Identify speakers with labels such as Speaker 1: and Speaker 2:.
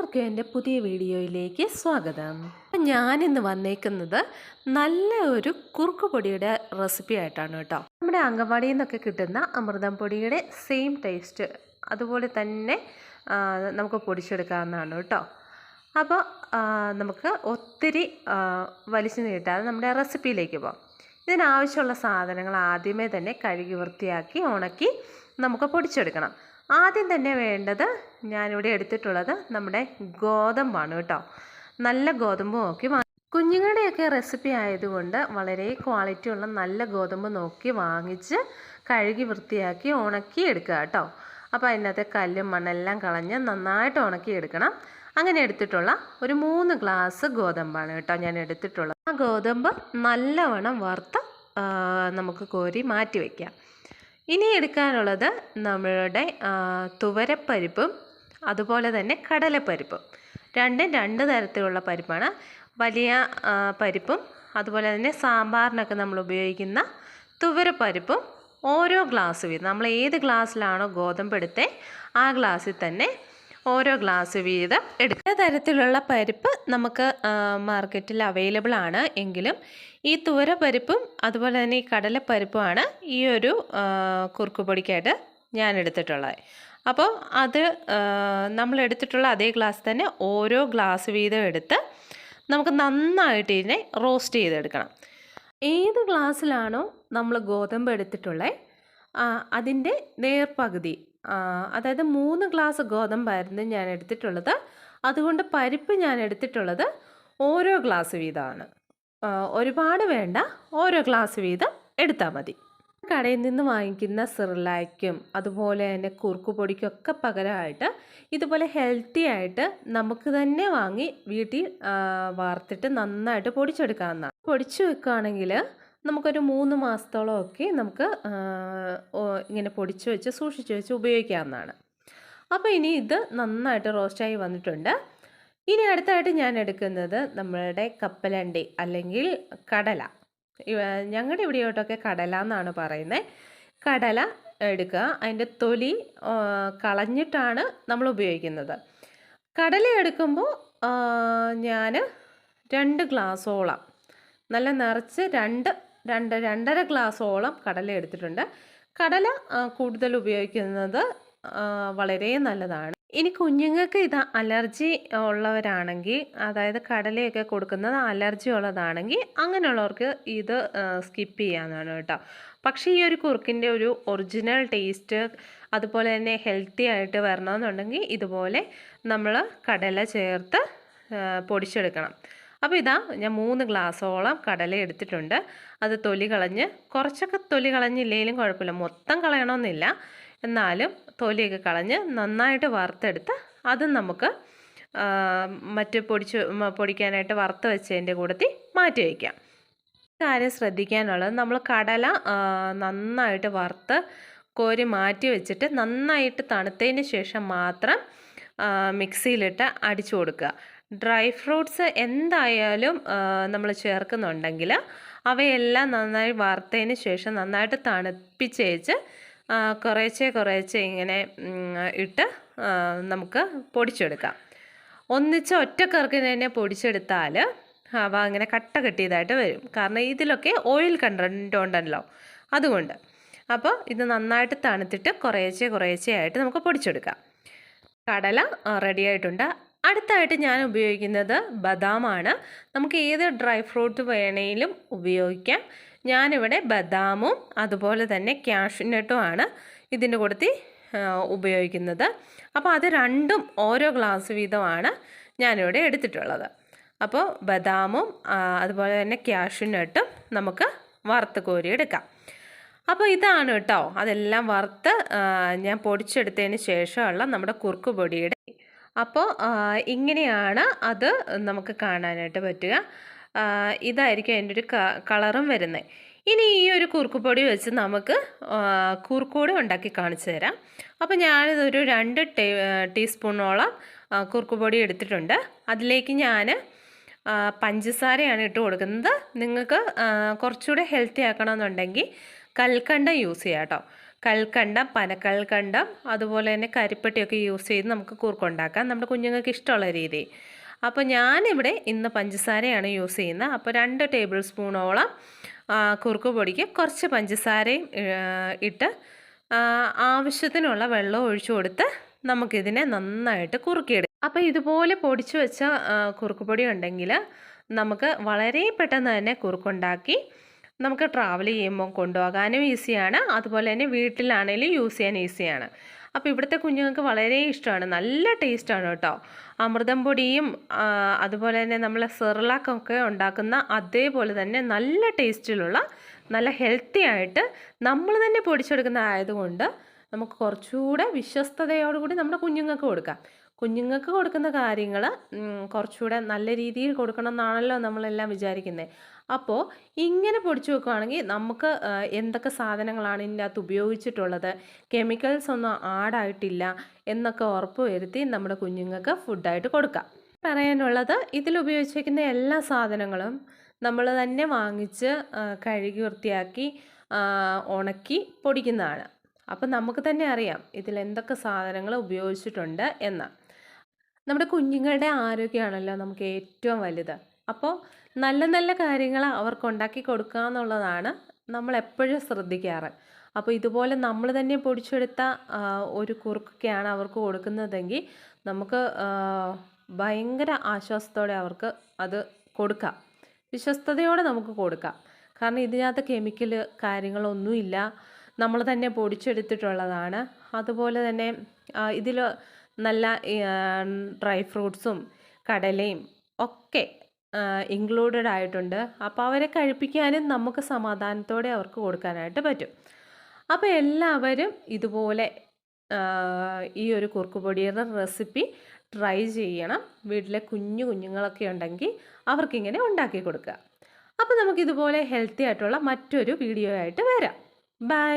Speaker 1: എല്ലാവർക്കും എൻ്റെ പുതിയ വീഡിയോയിലേക്ക് സ്വാഗതം. അപ്പം ഞാനിന്ന് വന്നേക്കുന്നത് നല്ല ഒരു കുറുക്ക് പൊടിയുടെ റെസിപ്പി ആയിട്ടാണ് കേട്ടോ. നമ്മുടെ അംഗൻവാടിയിൽ നിന്നൊക്കെ കിട്ടുന്ന അമൃതം പൊടിയുടെ സെയിം ടേസ്റ്റ് അതുപോലെ തന്നെ നമുക്ക് പൊടിച്ചെടുക്കാവുന്നതാണ് കേട്ടോ. അപ്പോൾ നമുക്ക് ഒത്തിരി വലിച്ചു നീട്ടാതെ നമ്മുടെ റെസിപ്പിയിലേക്ക് പോകാം. ഇതിനാവശ്യമുള്ള സാധനങ്ങൾ ആദ്യമേ തന്നെ കഴുകി വൃത്തിയാക്കി ഉണക്കി നമുക്ക് പൊടിച്ചെടുക്കണം. ആദ്യം തന്നെ വേണ്ടത് ഞാനിവിടെ എടുത്തിട്ടുള്ളത് നമ്മുടെ ഗോതമ്പാണ് കേട്ടോ. നല്ല ഗോതമ്പ് നോക്കി കുഞ്ഞുങ്ങളുടെയൊക്കെ റെസിപ്പി ആയതുകൊണ്ട് വളരെ ക്വാളിറ്റിയുള്ള നല്ല ഗോതമ്പ് നോക്കി വാങ്ങിച്ച് കഴുകി വൃത്തിയാക്കി ഉണക്കി എടുക്കുക കേട്ടോ. അപ്പോൾ അതിനകത്തെ കല്ലും മണ്ണെല്ലാം കളഞ്ഞ് നന്നായിട്ട് ഉണക്കി എടുക്കണം. അങ്ങനെ എടുത്തിട്ടുള്ള ഒരു 3 ഗ്ലാസ് ഗോതമ്പാണ് കേട്ടോ ഞാൻ എടുത്തിട്ടുള്ളത്. ആ ഗോതമ്പ് നല്ലവണ്ണം വറുത്ത് നമുക്ക് കോരി മാറ്റി വയ്ക്കാം. ഇനി എടുക്കാനുള്ളത് നമ്മളുടെ തുവരപ്പരിപ്പും അതുപോലെ തന്നെ കടലപ്പരിപ്പും. രണ്ടും 2 തരത്തിലുള്ള പരിപ്പാണ്. വലിയ പരിപ്പും അതുപോലെ തന്നെ സാമ്പാറിനൊക്കെ നമ്മൾ ഉപയോഗിക്കുന്ന തുവരപ്പരിപ്പും ഓരോ ഗ്ലാസ് വീതം. നമ്മൾ ഏത് ഗ്ലാസ്സിലാണോ ഗോതമ്പ് എടുത്തേ ആ ഗ്ലാസ്സിൽ തന്നെ ഓരോ ഗ്ലാസ് വീതം എടുക്കുന്ന തരത്തിലുള്ള പരിപ്പ് നമുക്ക് മാർക്കറ്റിൽ അവൈലബിൾ ആണ്. എങ്കിലും ഈ തുവരപ്പരിപ്പും അതുപോലെ തന്നെ ഈ കടലപ്പരിപ്പുമാണ് ഈ ഒരു കുറുക്ക് പൊടിക്കായിട്ട് ഞാൻ എടുത്തിട്ടുള്ളത്. അപ്പോൾ അത് നമ്മൾ എടുത്തിട്ടുള്ള അതേ ഗ്ലാസ് തന്നെ ഓരോ ഗ്ലാസ് വീതം എടുത്ത് നമുക്ക് നന്നായിട്ട് ഇതിനെ റോസ്റ്റ് ചെയ്തെടുക്കണം. ഏത് ഗ്ലാസ്സിലാണോ നമ്മൾ ഗോതമ്പ് എടുത്തിട്ടുള്ളത് അതിൻ്റെ നേർപകുതി, അതായത് 3 ഗ്ലാസ് ഗോതമ്പായിരുന്നു ഞാൻ എടുത്തിട്ടുള്ളത്. അതുകൊണ്ട് പരിപ്പ് ഞാൻ എടുത്തിട്ടുള്ളത് ഓരോ ഗ്ലാസ് വീതമാണ്. ഒരുപാട് വേണ്ട, ഓരോ ഗ്ലാസ് വീതം എടുത്താൽ മതി. കടയിൽ നിന്ന് വാങ്ങിക്കുന്ന സിറിലാക്കും അതുപോലെ തന്നെ കുറുക്ക് പൊടിക്കൊക്കെ പകരമായിട്ട് ഇതുപോലെ ഹെൽത്തി ആയിട്ട് നമുക്ക് തന്നെ വാങ്ങി വീട്ടിൽ വാർത്തിട്ട് നന്നായിട്ട് പൊടിച്ചെടുക്കാവുന്നതാണ്. പൊടിച്ചു വെക്കുകയാണെങ്കിൽ നമുക്കൊരു 3 മാസത്തോളമൊക്കെ നമുക്ക് ഇങ്ങനെ പൊടിച്ച് വെച്ച് സൂക്ഷിച്ച് വെച്ച് ഉപയോഗിക്കാവുന്നതാണ്. അപ്പോൾ ഇനി ഇത് നന്നായിട്ട് റോസ്റ്റായി വന്നിട്ടുണ്ട്. ഇനി അടുത്തായിട്ട് ഞാൻ എടുക്കുന്നത് നമ്മളുടെ കപ്പലണ്ടി അല്ലെങ്കിൽ കടല. ഞങ്ങളുടെ ഇവിടെയോട്ടൊക്കെ കടല എന്നാണ് പറയുന്നത്. കടല എടുക്കുക, അതിൻ്റെ തൊലി കളഞ്ഞിട്ടാണ് നമ്മൾ ഉപയോഗിക്കുന്നത്. കടല എടുക്കുമ്പോൾ ഞാൻ 2 ഗ്ലാസോളം നല്ല നിറച്ച് 2-2.5 ഗ്ലാസോളം കടല എടുത്തിട്ടുണ്ട്. കടല കൂടുതൽ ഉപയോഗിക്കുന്നത് വളരെ നല്ലതാണ്. ഇനി കുഞ്ഞുങ്ങൾക്ക് ഇത് അലർജി ഉള്ളവരാണെങ്കിൽ, അതായത് കടലയൊക്കെ കൊടുക്കുന്നത് അലർജി ഉള്ളതാണെങ്കിൽ അങ്ങനെയുള്ളവർക്ക് ഇത് സ്കിപ്പ് ചെയ്യാവുന്നതാണ് കേട്ടോ. പക്ഷേ ഈ ഒരു കുറുക്കിൻ്റെ ഒരു ഒറിജിനൽ ടേസ്റ്റ് അതുപോലെ തന്നെ ഹെൽത്തി ആയിട്ട് വരണമെന്നുണ്ടെങ്കിൽ ഇതുപോലെ നമ്മൾ കടല ചേർത്ത് പൊടിച്ചെടുക്കണം. അപ്പോൾ ഇതാ ഞാൻ 3 ഗ്ലാസോളം കടല എടുത്തിട്ടുണ്ട്. അത് തൊലി കളഞ്ഞ്, കുറച്ചൊക്കെ തൊലി കളഞ്ഞില്ലെങ്കിലും കുഴപ്പമില്ല, മൊത്തം കളയണമെന്നില്ല, എന്നാലും തൊലിയൊക്കെ കളഞ്ഞ് നന്നായിട്ട് വറുത്തെടുത്ത് അതും നമുക്ക് മറ്റ് പൊടിക്കാനായിട്ട് വറുത്ത് വെച്ചതിൻ്റെ കൂടത്തിൽ മാറ്റി വയ്ക്കാം. കാര്യം ശ്രദ്ധിക്കാനുള്ളത്, നമ്മൾ കടല നന്നായിട്ട് വറുത്ത് കോരി മാറ്റി വെച്ചിട്ട് നന്നായിട്ട് തണുത്തതിന് ശേഷം മാത്രം മിക്സിയിലിട്ട് അടിച്ചു കൊടുക്കുക. ഡ്രൈ ഫ്രൂട്ട്സ് എന്തായാലും നമ്മൾ ചേർക്കുന്നുണ്ടെങ്കിൽ അവയെല്ലാം നന്നായി വറുത്തതിന് ശേഷം നന്നായിട്ട് തണുപ്പിച്ചേച്ച് കുറേശ്ശെ ഇങ്ങനെ ഇട്ട് നമുക്ക് പൊടിച്ചെടുക്കാം. ഒറ്റക്കറക്കിന് തന്നെ പൊടിച്ചെടുത്താൽ അവ അങ്ങനെ കട്ട കെട്ടിയതായിട്ട് വരും. കാരണം ഇതിലൊക്കെ ഓയിൽ കണ്ടന്റ് ഉണ്ടല്ലോ, അതുകൊണ്ട്. അപ്പോൾ ഇത് നന്നായിട്ട് തണുത്തിട്ട് കുറേശ്ശെ ആയിട്ട് നമുക്ക് പൊടിച്ചെടുക്കാം. കടല റെഡി ആയിട്ടുണ്ട്. അടുത്തായിട്ട് ഞാൻ ഉപയോഗിക്കുന്നത് ബദാമാണ്. നമുക്ക് ഏത് ഡ്രൈ ഫ്രൂട്ട് വേണേലും ഉപയോഗിക്കാം. ഞാനിവിടെ ബദാമും അതുപോലെ തന്നെ കാഷ്യൂനട്ടുമാണ് ഇതിൻ്റെ കൂട്ടത്തിൽ ഉപയോഗിക്കുന്നത്. അപ്പോൾ അത് രണ്ടും ഓരോ ഗ്ലാസ് വീതമാണ് ഞാനിവിടെ എടുത്തിട്ടുള്ളത്. അപ്പോൾ ബദാമും അതുപോലെ തന്നെ കാഷ്യൂനട്ടും നമുക്ക് വറുത്ത് കോരിയെടുക്കാം. അപ്പോൾ ഇതാണ് കേട്ടോ, അതെല്ലാം വറുത്ത് ഞാൻ പൊടിച്ചെടുത്തതിന് ശേഷമുള്ള നമ്മുടെ കുറുക്ക് പൊടിയുടെ. അപ്പോൾ ഇങ്ങനെയാണ് അത് നമുക്ക് കാണാനായിട്ട് പറ്റുക. ഇതായിരിക്കും അതിൻ്റെ ഒരു കളറും വരുന്നത്. ഇനി ഈ ഒരു കുറുക്ക് പൊടി വെച്ച് നമുക്ക് കുറുക്കുകൂടി ഉണ്ടാക്കി കാണിച്ചു തരാം. അപ്പോൾ ഞാനിതൊരു 2 ടീസ്പൂണോളം കുറുക്ക് പൊടി എടുത്തിട്ടുണ്ട്. അതിലേക്ക് ഞാൻ പഞ്ചസാരയാണ് ഇട്ട് കൊടുക്കുന്നത്. നിങ്ങൾക്ക് കുറച്ചുകൂടെ ഹെൽത്തി ആക്കണമെന്നുണ്ടെങ്കിൽ കൽക്കണ്ടം യൂസ് ചെയ്യാം കേട്ടോ. കൽക്കണ്ടം, പനക്കൽക്കണ്ടം, അതുപോലെ തന്നെ കരിപ്പെട്ടിയൊക്കെ യൂസ് ചെയ്ത് നമുക്ക് കുറുക്കുണ്ടാക്കാം നമ്മുടെ കുഞ്ഞുങ്ങൾക്ക് ഇഷ്ടമുള്ള രീതി. അപ്പോൾ ഞാനിവിടെ ഇന്ന് പഞ്ചസാരയാണ് യൂസ് ചെയ്യുന്നത്. അപ്പോൾ 2 ടേബിൾ സ്പൂണോളം കുറുക്ക് പൊടിക്ക് കുറച്ച് പഞ്ചസാരയും ഇട്ട് ആവശ്യത്തിനുള്ള വെള്ളം ഒഴിച്ചു കൊടുത്ത് നമുക്കിതിനെ നന്നായിട്ട് കുറുക്കിയെടുക്കാം. അപ്പോൾ ഇതുപോലെ പൊടിച്ചു വെച്ച കുറുക്ക് പൊടി ഉണ്ടെങ്കിൽ നമുക്ക് വളരെ പെട്ടെന്ന് തന്നെ കുറുക്കുണ്ടാക്കി നമുക്ക് ട്രാവൽ ചെയ്യുമ്പോൾ കൊണ്ടുപോകാനും ഈസിയാണ്, അതുപോലെ തന്നെ വീട്ടിലാണെങ്കിലും യൂസ് ചെയ്യാൻ ഈസിയാണ്. അപ്പോൾ ഇവിടുത്തെ കുഞ്ഞുങ്ങൾക്ക് വളരെ ഇഷ്ടമാണ്, നല്ല ടേസ്റ്റാണ് കേട്ടോ. അമൃതം പൊടിയും അതുപോലെ തന്നെ നമ്മൾ സെർലാക്കൊക്കെ ഉണ്ടാക്കുന്ന അതേപോലെ തന്നെ നല്ല ടേസ്റ്റിലുള്ള നല്ല ഹെൽത്തി ആയിട്ട് നമ്മൾ തന്നെ പൊടിച്ചെടുക്കുന്ന ആയതുകൊണ്ട് നമുക്ക് കുറച്ചുകൂടെ വിശ്വസ്തയോടുകൂടി നമ്മുടെ കുഞ്ഞുങ്ങൾക്ക് കൊടുക്കാം. കുഞ്ഞുങ്ങൾക്ക് കൊടുക്കുന്ന കാര്യങ്ങൾ കുറച്ചുകൂടെ നല്ല രീതിയിൽ കൊടുക്കണം എന്നാണല്ലോ നമ്മളെല്ലാം വിചാരിക്കുന്നത്. അപ്പോൾ ഇങ്ങനെ പൊടിച്ചു വെക്കുകയാണെങ്കിൽ നമുക്ക് എന്തൊക്കെ സാധനങ്ങളാണ് ഇതിൻ്റെ അകത്ത് ഉപയോഗിച്ചിട്ടുള്ളത്, കെമിക്കൽസ് ഒന്നും ആഡായിട്ടില്ല എന്നൊക്കെ ഉറപ്പ് വരുത്തി നമ്മുടെ കുഞ്ഞുങ്ങൾക്ക് ഫുഡായിട്ട് കൊടുക്കാം. പറയാനുള്ളത്, ഇതിൽ ഉപയോഗിച്ചിരിക്കുന്ന എല്ലാ സാധനങ്ങളും നമ്മൾ തന്നെ വാങ്ങിച്ച് കഴുകി വൃത്തിയാക്കി ഉണക്കി പൊടിക്കുന്നതാണ്. അപ്പം നമുക്ക് തന്നെ അറിയാം ഇതിൽ എന്തൊക്കെ സാധനങ്ങൾ ഉപയോഗിച്ചിട്ടുണ്ട് എന്ന്. നമ്മുടെ കുഞ്ഞുങ്ങളുടെ ആരോഗ്യമാണല്ലോ നമുക്ക് ഏറ്റവും വലുത്. അപ്പോൾ നല്ല നല്ല കാര്യങ്ങൾ അവർക്ക് ഉണ്ടാക്കി കൊടുക്കുക എന്നുള്ളതാണ് നമ്മളെപ്പോഴും ശ്രദ്ധിക്കാറ്. അപ്പോൾ ഇതുപോലെ നമ്മൾ തന്നെ പൊടിച്ചെടുത്ത ഒരു കുറുക്കൊക്കെയാണ് അവർക്ക് കൊടുക്കുന്നതെങ്കിൽ നമുക്ക് ഭയങ്കര ആശ്വാസത്തോടെ അവർക്ക് അത് കൊടുക്കാം, വിശ്വസ്തയോടെ നമുക്ക് കൊടുക്കാം. കാരണം ഇതിനകത്ത് കെമിക്കൽ കാര്യങ്ങളൊന്നുമില്ല, നമ്മൾ തന്നെ പൊടിച്ചെടുത്തിട്ടുള്ളതാണ്. അതുപോലെ തന്നെ ഇതിൽ നല്ല ഡ്രൈ ഫ്രൂട്ട്സും കടലയും ഒക്കെ ഇൻക്ലൂഡഡ് ആയിട്ടുണ്ട്. അപ്പോൾ അവരെ കഴിപ്പിക്കാനും നമുക്ക് സമാധാനത്തോടെ അവർക്ക് കൊടുക്കാനായിട്ട് പറ്റും. അപ്പോൾ എല്ലാവരും ഇതുപോലെ ഈ ഒരു കുറുക്കുപൊടിയുടെ റെസിപ്പി ട്രൈ ചെയ്യണം. വീട്ടിലെ കുഞ്ഞുങ്ങളൊക്കെ ഉണ്ടെങ്കിൽ അവർക്കിങ്ങനെ ഉണ്ടാക്കി കൊടുക്കുക. അപ്പോൾ നമുക്കിതുപോലെ ഹെൽത്തി ആയിട്ടുള്ള മറ്റൊരു വീഡിയോ ആയിട്ട് വരാം. ബൈ.